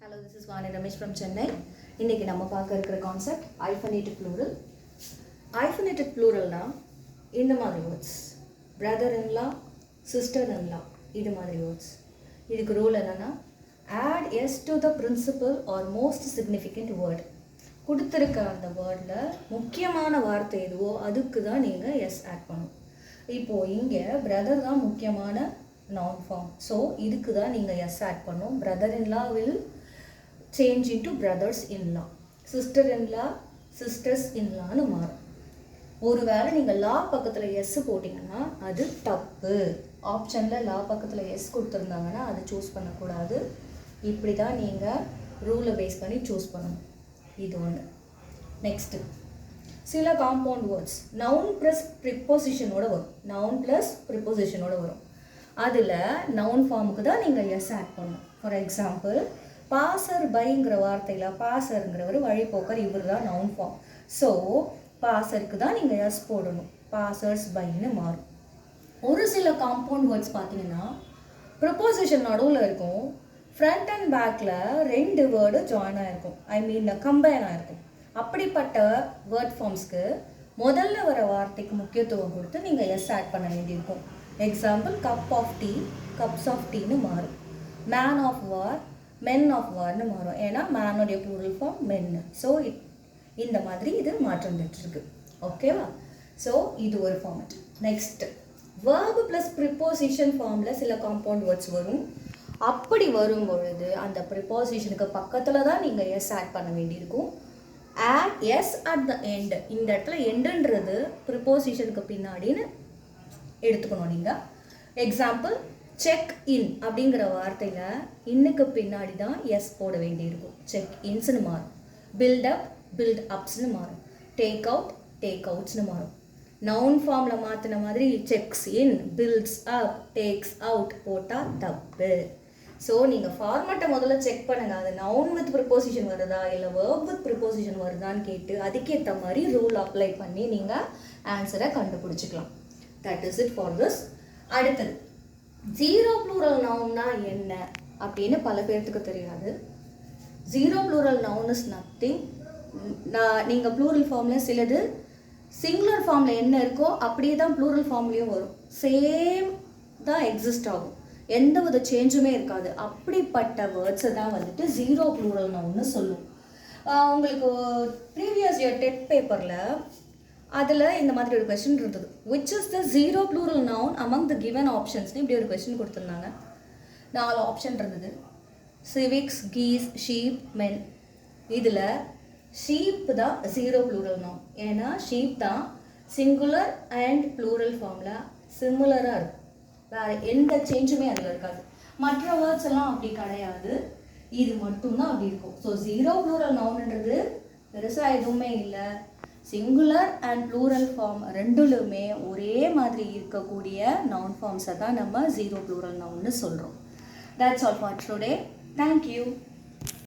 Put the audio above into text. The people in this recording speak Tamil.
Hello, this is Vani Ramesh from Chennai. இன்னைக்கு நம்ம பார்க்க இருக்கிற கான்செப்ட் hyphenated plural. Hyphenated pluralனா இந்த மாதிரி words brother in law, sister in law இது மாதிரி வேர்ட்ஸ். இதுக்கு ரூல் என்னன்னா add s to the principal or most significant word. கொடுத்திருக்க அந்த வேர்ட்ல முக்கியமான வார்த்தை எதுவோ அதுக்கு தான் நீங்க s ஆட் பண்ணணும். இப்போ இங்க brother தான் முக்கியமான noun form. So இதுக்கு தான் நீங்க s ஆட் பண்ணணும். brother in law will change into brothers-in-law, sister-in-law, sisters-in-law னு மாறும். ஒருவேளை நீங்கள் லா பக்கத்தில் எஸ் போட்டிங்கன்னா அது தப்பு. ஆப்ஷனில் லா பக்கத்தில் எஸ் கொடுத்துருந்தாங்கன்னா அது சூஸ் பண்ணக்கூடாது. இப்படி தான் நீங்கள் ரூலை பேஸ் பண்ணி சூஸ் பண்ணணும். இது ஒன்று. நெக்ஸ்ட்டு சில காம்பவுண்ட் வேர்ட்ஸ் நவுன் ப்ளஸ் ப்ரிப்போசிஷனோட வரும். நவுன் ப்ளஸ் ப்ரிப்போசிஷனோட வரும். அதில் நவுன் ஃபார்முக்கு தான் நீங்கள் எஸ் ஆட் பண்ணணும். ஃபார் எக்ஸாம்பிள் பாசர் பைங்கிற வார்த்தையில் பாசருங்கிறவர் வழிபோக்கர், இவர் தான் நவுன் ஃபார்ம். ஸோ பாசருக்கு தான் நீங்கள் எஸ் போடணும். பாசர்ஸ் பைன்னு மாறும். ஒரு சில காம்பவுண்ட் வேர்ட்ஸ் பார்த்தீங்கன்னா ப்ரொப்போசிஷன் நடுவில் இருக்கும். ஃப்ரண்ட் அண்ட் பேக்கில் ரெண்டு வேர்டு ஜாயின் ஆகிருக்கும், ஐ மீன் கம்பைன் ஆகிருக்கும். அப்படிப்பட்ட வேர்ட் ஃபார்ம்ஸ்க்கு முதல்ல வர வார்த்தைக்கு முக்கியத்துவம் கொடுத்து நீங்கள் எஸ் ஆட் பண்ண வேண்டியிருக்கும். Example cup of tea, cups of டீன்னு மாறும். Man of war, men of வார்னு மாறும். ஏன்னா மேனுடைய ப்ளூரல் ஃபார்ம் மென்னு. ஸோ இந்த மாதிரி இது மாற்றம் பெற்றிருக்கு. ஓகேவா? ஸோ இது ஒரு format. Next verb plus preposition ஃபார்மில் சில காம்பவுண்ட் வேர்ட்ஸ் வரும். அப்படி வரும் பொழுது அந்த ப்ரிப்போசிஷனுக்கு பக்கத்தில் தான் நீங்கள் எஸ் ஆட் பண்ண வேண்டியிருக்கும். Add S at the end. இந்த இடத்துல எண்டுன்றது ப்ரிப்போசிஷனுக்கு பின்னாடின்னு எடுத்துக்கணும் நீங்கள். எக்ஸாம்பிள் செக் இன் அப்படிங்கிற வார்த்தையில் இன்னுக்கு பின்னாடி தான் எஸ் போட வேண்டியிருக்கும். செக் இன்ஸ்னு மாறும். பில்டப் பில்ட் அப்ஸ்னு மாறும். டேக் அவுட் டேக் அவுட்ஸ்னு மாறும். நவுன் ஃபார்மில் மாற்றின மாதிரி sets in, builds up, takes out போட்டால் தப்பு. ஸோ நீங்கள் ஃபார்மேட்டை முதல்ல செக் பண்ணுங்கள். அது நவுன் வித் ப்ரிப்போசிஷன் வருதா இல்லை வேர்ப் வித் ப்ரிப்போசிஷன் வருதான்னு கேட்டு அதுக்கேற்ற மாதிரி ரூல் அப்ளை பண்ணி நீங்கள் ஆன்சரை கண்டுபிடிச்சிக்கலாம். That is it for this. அடுத்தது ஜீரோ ப்ளூரல் நவுன்னா என்ன அப்படின்னு பல பேர்த்துக்கு தெரியாது. Zero plural noun is nothing. நீங்கள் ப்ளூரல் ஃபார்மில் சிலது சிங்குலர் ஃபார்மில் என்ன இருக்கோ அப்படியே தான் ப்ளூரல் ஃபார்ம்லேயும் வரும். சேம் தான் எக்ஸிஸ்ட் ஆகும், எந்த வித சேஞ்சுமே இருக்காது. அப்படிப்பட்ட வேர்ட்ஸை தான் வந்துட்டு ஜீரோ ப்ளூரல் நவுன்னு சொல்லும். உங்களுக்கு ப்ரீவியஸ் இயர் டெட் பேப்பரில் அதில் இந்த மாதிரி ஒரு கொஸ்டின் இருந்தது. Which is the zero plural noun among the given ஆப்ஷன்ஸ்னு இப்படி ஒரு கொஸ்டின் கொடுத்துருந்தாங்க. 4 ஆப்ஷன் இருந்தது. Civics, geese, sheep, men. இதில் ஷீப் தான் ஜீரோ ப்ளூரல் நவுன். ஏன்னா ஷீப் தான் சிங்குலர் அண்ட் ப்ளூரல் ஃபார்மில் சிமிலராக இருக்கும். வேறு எந்த சேஞ்சுமே அதில் இருக்காது. மற்ற வேர்ட்ஸ் எல்லாம் அப்படி கிடையாது, இது மட்டும்தான் அப்படி இருக்கும். ஸோ ஜீரோ ப்ளூரல் நவுன்ன்றது பெருசாக எதுவுமே இல்லை. சிங்குலர் அண்ட் ப்ளூரல் ஃபார்ம் ரெண்டுலுமே ஒரே மாதிரி இருக்கக்கூடிய நவுன் ஃபார்ம்ஸை தான் நம்ம ஜீரோ ப்ளூரல் நவுன்னு சொல்கிறோம். That's all for today. Thank you.